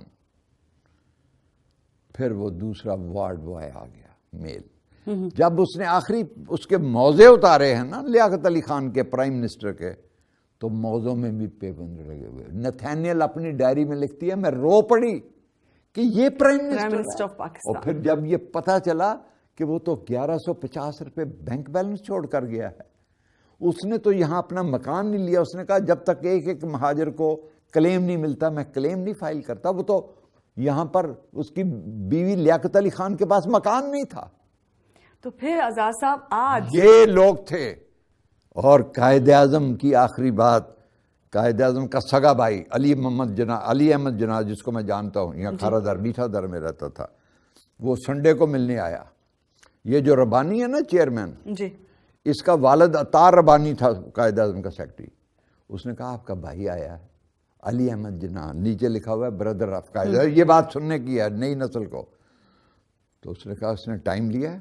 پھر وہ دوسرا وارڈ بوائے آ گیا میل. جب اس نے آخری اس کے موزے اتارے ہیں نا لیاقت علی خان کے پرائم منسٹر کے, تو موزوں میں بھی پیبند لگے ہوئے. نتھینیل اپنی ڈائری میں لکھتی ہے میں رو پڑی کہ یہ پرائم منسٹر آف پاکستان. اور پھر جب یہ پتا چلا کہ وہ تو 1150 روپے بینک بیلنس چھوڑ کر گیا ہے, اس نے تو یہاں اپنا مکان نہیں لیا. اس نے کہا جب تک ایک ایک مہاجر کو کلیم نہیں ملتا میں کلیم نہیں فائل کرتا. وہ تو یہاں پر اس کی بیوی لیاقت علی خان کے پاس مکان نہیں تھا. تو پھر آزاد صاحب آج یہ لوگ تھے. اور قائد اعظم کی آخری بات, قائد اعظم کا سگا بھائی علی احمد جناح, جس کو میں جانتا ہوں, یہاں کھارا در میٹھا در میں رہتا تھا, وہ سنڈے کو ملنے آیا. یہ جو ربانی ہے نا چیئرمین, جی اس کا والد عطار ربانی تھا قائد اعظم کا سیکرٹری. اس نے کہا آپ کا بھائی آیا ہے علی احمد جناح, نیچے لکھا ہوا ہے بردر آف قائد. یہ بات سننے کی ہے نئی نسل کو. تو اس نے کہا اس نے ٹائم لیا ہے؟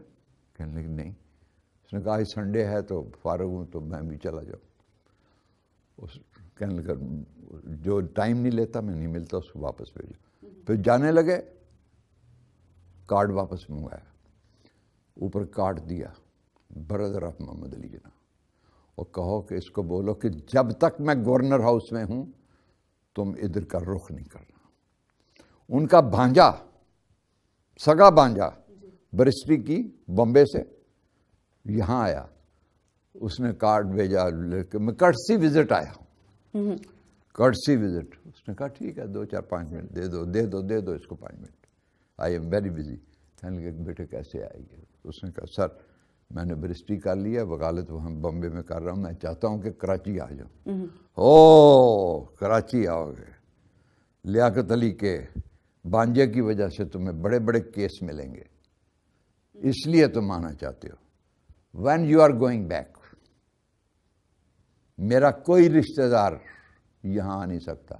کہنے لگے نہیں. اس نے کہا آج سنڈے ہے تو فارغ ہوں تو میں بھی چلا جاؤں. کہنے لگا جو ٹائم نہیں لیتا میں نہیں ملتا, اس کو واپس بھیجو. پھر جانے لگے, کارڈ واپس منگوایا, اوپر کارڈ دیا برادر آف محمد علی جناح, اور کہو کہ اس کو بولو کہ جب تک میں گورنر ہاؤس میں ہوں تم ادھر کا رخ نہیں کرنا. ان کا بھانجا, سگا بھانجا برسٹی کی بمبے سے یہاں آیا, اس نے کارڈ بھیجا, میں کرٹسی وزٹ آیا ہوں, کرٹسی وزٹ. اس نے کہا ٹھیک ہے 2-4-5 منٹ دے دو اس کو 5 minute, I am very busy. کہنے لگے بیٹے کیسے آئے گی؟ اس نے کہا سر میں نے برسٹی کر لیا, وکالت وہاں بمبے میں کر رہا ہوں, میں چاہتا ہوں کہ کراچی آ جاؤں. او کراچی آؤ گے, لیاقت علی کے بانجے کی وجہ سے تمہیں بڑے بڑے کیس ملیں گے, اس لیے تم آنا چاہتے ہو. When you are going back, میرا کوئی رشتہ دار یہاں آ نہیں سکتا.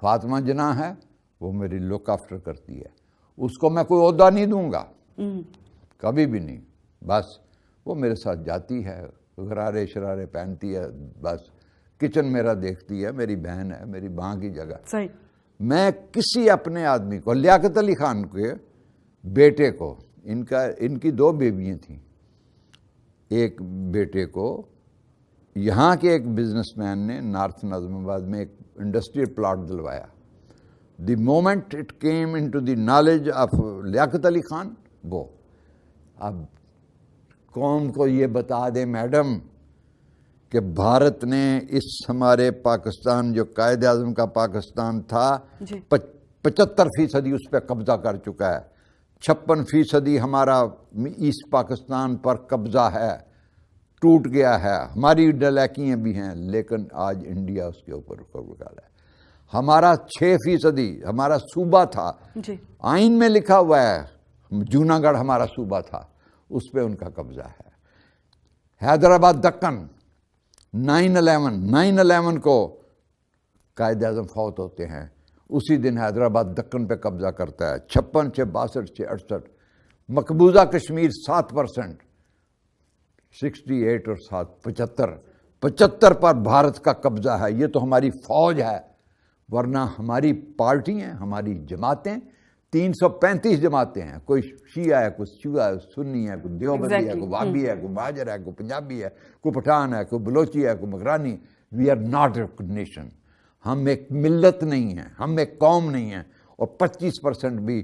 فاطمہ جناح ہے, وہ میری لک آفٹر کرتی ہے, اس کو میں کوئی عہدہ نہیں دوں گا کبھی بھی نہیں. بس وہ میرے ساتھ جاتی ہے, غرارے شرارے پہنتی ہے, بس کچن میرا دیکھتی ہے, میری بہن ہے, میری ماں کی جگہ. صحیح. میں کسی اپنے آدمی کو, لیاقت علی خان کے بیٹے کو, ان کی 2 بیویاں تھیں, ایک بیٹے کو یہاں کے ایک بزنس مین نے نارتھ نظم آباد میں ایک انڈسٹریل پلاٹ دلوایا. The moment it came into the knowledge of Liaquat Ali Khan, وہ اب قوم کو یہ بتا دے میڈم کہ بھارت نے اس ہمارے پاکستان جو قائد اعظم کا پاکستان تھا 75% اس پہ قبضہ کر چکا ہے. 56% ہمارا ایسٹ پاکستان پر قبضہ ہے, ٹوٹ گیا ہے. ہماری ڈلیکیاں بھی ہیں, لیکن آج انڈیا اس کے اوپر قبضہ ہے. ہمارا 6% ہمارا صوبہ تھا, آئین میں لکھا ہوا ہے جونا گڑھ ہمارا صوبہ تھا, اس پہ ان کا قبضہ ہے. حیدرآباد دکن 9/11 کو قائد اعظم فوت ہوتے ہیں, اسی دن حیدرآباد دکن پہ قبضہ کرتا ہے. 56 سے 62 سے 68, مقبوضہ کشمیر 7%, 68 اور 7 75 پر بھارت کا قبضہ ہے. یہ تو ہماری فوج ہے, ورنہ ہماری پارٹی ہیں, ہماری جماعتیں 335 جماعتیں ہیں. کوئی شیعہ ہے, کوئی شیعہ ہے, سنی ہے, کوئی دیوبندی ہے, کوئی وابی ہے, کوئی مہاجر ہے, کوئی پنجابی ہے, کوئی پٹھان ہے, کوئی بلوچی ہے, کوئی مغرانی. We are not a nation. ہم ایک ملت نہیں ہیں, ہم ایک قوم نہیں ہیں. اور 25% بھی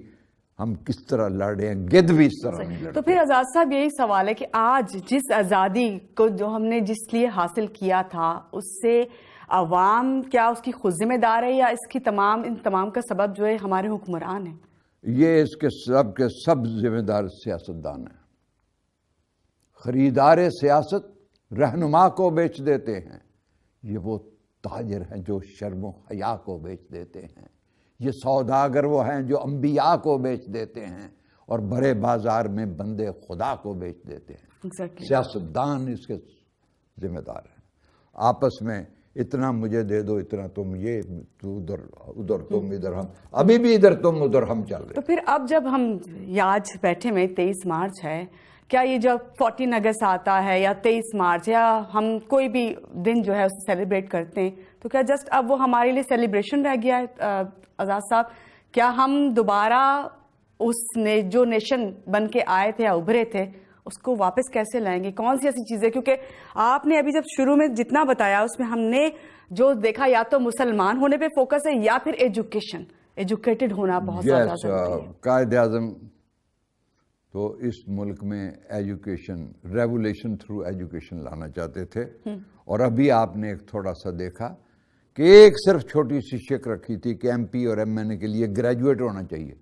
ہم کس طرح لڑے ہیں, گد بھی اس طرح نہیں لڑے. تو پھر آزاد صاحب یہی سوال ہے کہ آج جس آزادی کو جو ہم نے جس لیے حاصل کیا تھا, اس سے عوام کیا اس کی خود ذمہ دار ہے, یا اس کی ان تمام کا سبب جو ہے ہمارے حکمران ہیں؟ یہ اس کے سب ذمہ دار سیاستدان ہیں. خریدار سیاست رہنما کو بیچ دیتے ہیں. یہ وہ تاجر ہیں جو شرم و حیا کو بیچ دیتے ہیں. یہ سوداگر وہ ہیں جو انبیاء کو بیچ دیتے ہیں, اور بڑے بازار میں بندے خدا کو بیچ دیتے ہیں. سیاستدان اس کے ذمہ دار ہیں. آپس میں اتنا مجھے دے دو, اتنا تم, یہ تو ادھر تم ادھر, ہم ابھی بھی ادھر تم ادھر ہم چل رہے. تو پھر اب جب ہم آج بیٹھے میں 23 مارچ ہے, کیا یہ جب 14 اگست آتا ہے یا 23 مارچ یا ہم کوئی بھی دن جو ہے اسے سیلیبریٹ کرتے ہیں, تو کیا جسٹ اب وہ ہمارے لیے سیلیبریشن رہ گیا ہے آزاد صاحب؟ کیا ہم دوبارہ اس نے جو نیشن بن کے آئے تھے یا ابھرے تھے اس کو واپس کیسے لائیں گے؟ کون سی ایسی چیزیں, کیونکہ آپ نے ابھی جب شروع میں جتنا بتایا اس میں ہم نے جو دیکھا یا تو مسلمان ہونے پہ فوکس ہے یا پھر ایجوکیٹڈ ہونا بہت زیادہ ضروری ہے. قائد اعظم تو اس ملک میں ایجوکیشن ریولیشن تھرو ایجوکیشن لانا چاہتے تھے. اور ابھی آپ نے ایک تھوڑا سا دیکھا کہ ایک صرف چھوٹی سی شک رکھی تھی کہ ایم پی اور ایم این اے کے لیے گریجویٹ ہونا چاہیے,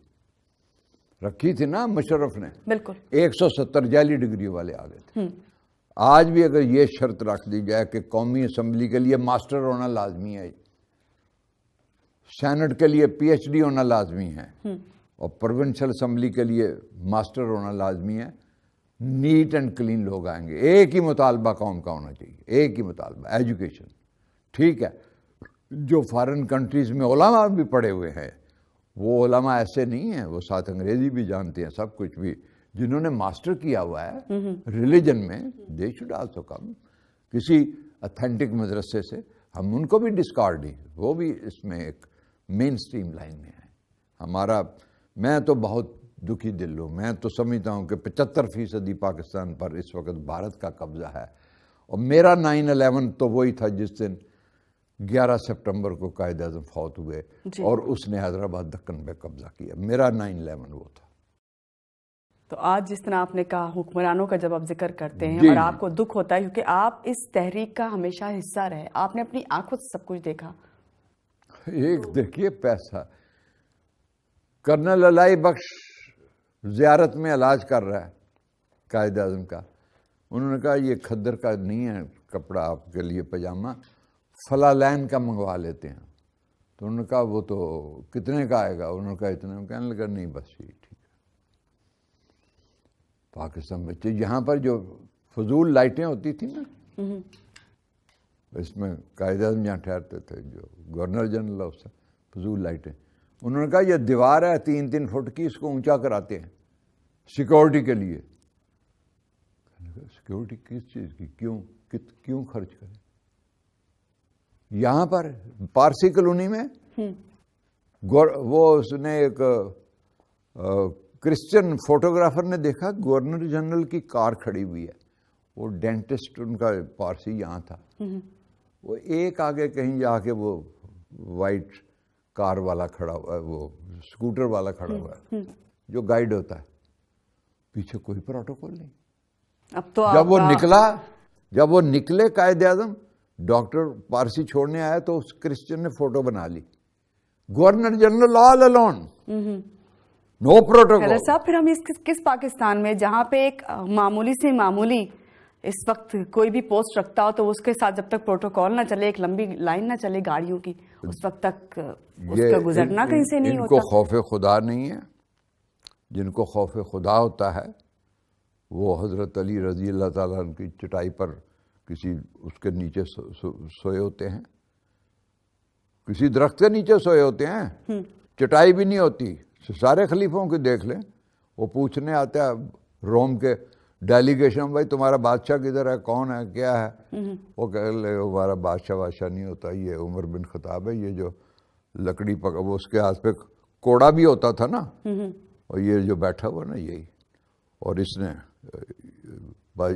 رکھی تھی نا مشرف نے. بالکل 170 جعلی ڈگری والے آ گئے تھے. آج بھی اگر یہ شرط رکھ دی جائے کہ قومی اسمبلی کے لیے ماسٹر ہونا لازمی ہے, سینٹ کے لیے پی ایچ ڈی ہونا لازمی ہے, اور پروونشل اسمبلی کے لیے ماسٹر ہونا لازمی ہے, نیٹ اینڈ کلین لوگ آئیں گے. ایک ہی مطالبہ قوم کا ہونا چاہیے, ایک ہی مطالبہ, ایجوکیشن. ٹھیک ہے, جو فارن کنٹریز میں علماء بھی پڑھے ہوئے ہیں, وہ علماء ایسے نہیں ہیں, وہ ساتھ انگریزی بھی جانتے ہیں, سب کچھ بھی. جنہوں نے ماسٹر کیا ہوا ہے ریلیجن میں, دے شوڈ آلسو کم کسی اتھینٹک مدرسے سے. ہم ان کو بھی ڈسکارڈ نہیں, وہ بھی اس میں ایک مین سٹریم لائن میں ہے. ہمارا, میں تو بہت دکھی دل ہوں. میں تو سمجھتا ہوں کہ 75% پاکستان پر اس وقت بھارت کا قبضہ ہے. اور میرا 9/11 تو وہی تھا جس دن 11 سپٹمبر کو قائد اعظم فوت ہوئے اور اس نے حیدرآباد دکن پہ قبضہ کیا. میرا 9/11 وہ تھا. تو آج جس طرح آپ نے کہا حکمرانوں کا جب آپ ذکر کرتے ہیں اور آپ کو دکھ ہوتا ہے کیونکہ آپ اس تحریک کا ہمیشہ حصہ رہے, آپ نے اپنی آنکھوں سے سب کچھ دیکھا. ایک دیکھیے پیسہ, کرنل الائی بخش زیارت میں علاج کر رہا ہے قائد اعظم کا. انہوں نے کہا یہ کھدر کا نہیں ہے کپڑا آپ کے لیے پاجامہ, فلاں لین کا منگوا لیتے ہیں. تو انہوں نے کہا وہ تو کتنے کا آئے گا؟ انہوں نے کہا اتنے. کہنے لگا نہیں بس یہ ٹھیک ہے. پاکستان بچے یہاں پر جو فضول لائٹیں ہوتی تھیں نا, اس میں قائد اعظم جہاں ٹھہرتے تھے, جو گورنر جنرل اس سے فضول لائٹیں, انہوں نے کہا یہ دیوار ہے 3-3 فٹ کی, اس کو اونچا کراتے ہیں سیکورٹی کے لیے. سیکورٹی کس چیز کی, کیوں خرچ کریں؟ یہاں پر پارسی کالونی میں وہ اس نے ایک کرسچن فوٹوگرافر نے دیکھا گورنر جنرل کی کار کھڑی ہوئی ہے. وہ ڈینٹسٹ ان کا پارسی یہاں تھا. وہ ایک آگے کہیں جا کے وہ وائٹ کار والا کھڑا ہوا ہے, وہ اسکوٹر والا کھڑا ہوا ہے جو گائیڈ ہوتا ہے, پیچھے کوئی پروٹوکول نہیں. اب تو جب وہ نکلے قائد اعظم, ڈاکٹر پارسی چھوڑنے آیا تو اس کرسچن نے فوٹو بنا لی, گورنر جنرل آل الون, نو پروٹوکول. صاحب پھر ہم کس پاکستان میں جہاں پہ ایک معمولی سے معمولی اس وقت کوئی بھی پوسٹ رکھتا ہو تو اس کے ساتھ جب تک پروٹوکول نہ چلے, ایک لمبی لائن نہ چلے گاڑیوں کی, اس وقت تک اس کا گزرنا کہیں سے نہیں ہوتا. ان کو خوف خدا نہیں ہے. جن کو خوف خدا ہوتا ہے وہ حضرت علی رضی اللہ تعالیٰ عنہ کی چٹائی پر کسی اس کے نیچے سوئے ہوتے ہیں, کسی درخت کے نیچے سوئے ہوتے ہیں, چٹائی بھی نہیں ہوتی. سارے خلیفوں کو دیکھ لیں, وہ پوچھنے آتا ہے روم کے ڈیلیگیشن, بھائی تمہارا بادشاہ کدھر ہے, کون ہے, کیا ہے؟ وہ کہہ لے ہمارا بادشاہ نہیں ہوتا, یہ عمر بن خطاب ہے, یہ جو لکڑی وہ اس کے ہاتھ پہ کوڑا بھی ہوتا تھا نا, اور یہ جو بیٹھا ہوا نا یہی, اور اس نے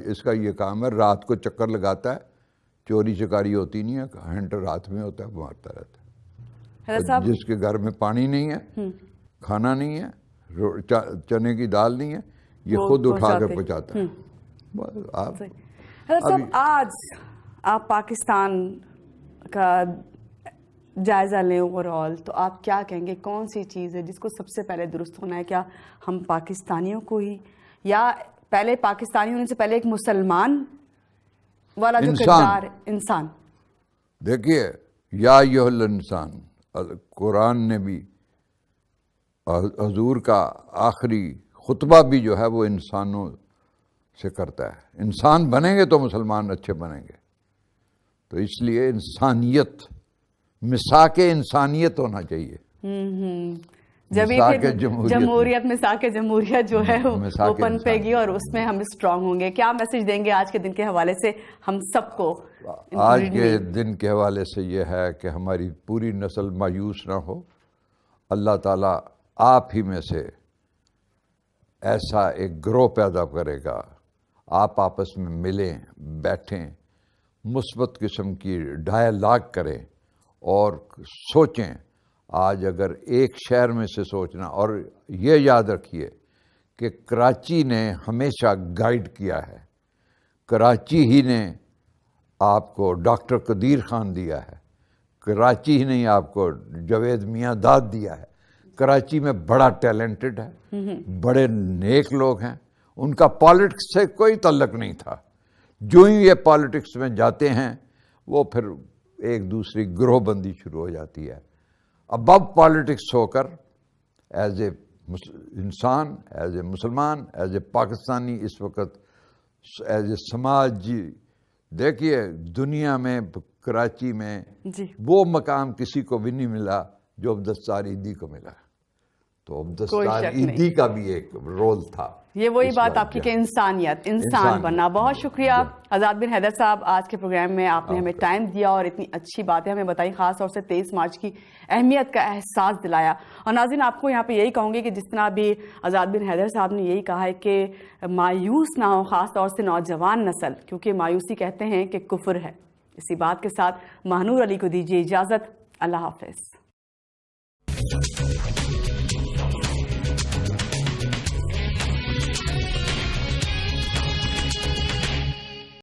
اس کا یہ کام ہے رات کو چکر لگاتا ہے, چوری چکاری ہوتی نہیں ہے, ہنٹر رات میں ہوتا ہے, مارتا رہتا ہے. جس کے گھر میں پانی نہیں ہے, کھانا نہیں ہے, چنے کی دال نہیں ہے, یہ خود اٹھا کر پہنچاتا ہے. صاحب آج آپ پاکستان کا جائزہ لیں اوور آل, تو آپ کیا کہیں گے کون سی چیز ہے جس کو سب سے پہلے درست ہونا ہے؟ کیا ہم پاکستانیوں کو ہی, یا پہلے پاکستانی ہونے سے پہلے ایک مسلمان والا جو کردار انسان؟ دیکھیے یا ایھا الانسان, قرآن نے بھی, حضور کا آخری خطبہ بھی جو ہے وہ انسانوں سے کرتا ہے. انسان بنیں گے تو مسلمان اچھے بنیں گے. تو اس لیے انسانیت, مساک انسانیت ہونا چاہیے. جب جمہوریت مساک جمہوریت جو ہے وہ پن پے گی اور اس میں ہم اسٹرانگ ہوں گے. کیا میسج دیں گے آج کے دن کے حوالے سے ہم سب کو؟ آج کے دن کے حوالے سے یہ ہے کہ ہماری پوری نسل مایوس نہ ہو. اللہ تعالیٰ آپ ہی میں سے ایسا ایک گروہ پیدا کرے گا, آپ آپس میں ملیں, بیٹھیں, مثبت قسم کی ڈائلاگ کریں اور سوچیں. آج اگر ایک شہر میں سے سوچنا, اور یہ یاد رکھیے کہ کراچی نے ہمیشہ گائیڈ کیا ہے، کراچی ہی نے آپ کو ڈاکٹر قدیر خان دیا ہے، کراچی ہی نے آپ کو جاوید میاں داد دیا ہے۔ کراچی میں بڑا ٹیلنٹڈ ہے، بڑے نیک لوگ ہیں، ان کا پالیٹکس سے کوئی تعلق نہیں تھا۔ جو ہی یہ پالیٹکس میں جاتے ہیں وہ پھر ایک دوسری گروہ بندی شروع ہو جاتی ہے۔ اب پالیٹکس ہو کر ایز اے انسان، ایز اے مسلمان، ایز اے پاکستانی اس وقت ایز اے سماج، دیکھیے دنیا میں کراچی میں جی وہ مقام کسی کو بھی نہیں ملا جو عبدالستار ایدھی کو ملا، تو عبدالستار ایدھی کا بھی ایک رول تھا۔ یہ وہی بات آپ کی کہ انسانیت، انسان بننا۔ بہت شکریہ آزاد بن حیدر صاحب، آج کے پروگرام میں آپ نے ہمیں ٹائم دیا اور اتنی اچھی باتیں ہمیں بتائی، خاص طور سے 23 مارچ کی اہمیت کا احساس دلایا۔ اور ناظرین آپ کو یہاں پہ یہی کہوں گی کہ جس طرح بھی آزاد بن حیدر صاحب نے یہی کہا ہے کہ مایوس نہ ہو، خاص طور سے نوجوان نسل، کیونکہ مایوسی کہتے ہیں کہ کفر ہے۔ اسی بات کے ساتھ ماہنور علی کو دیجیے اجازت، اللہ حافظ۔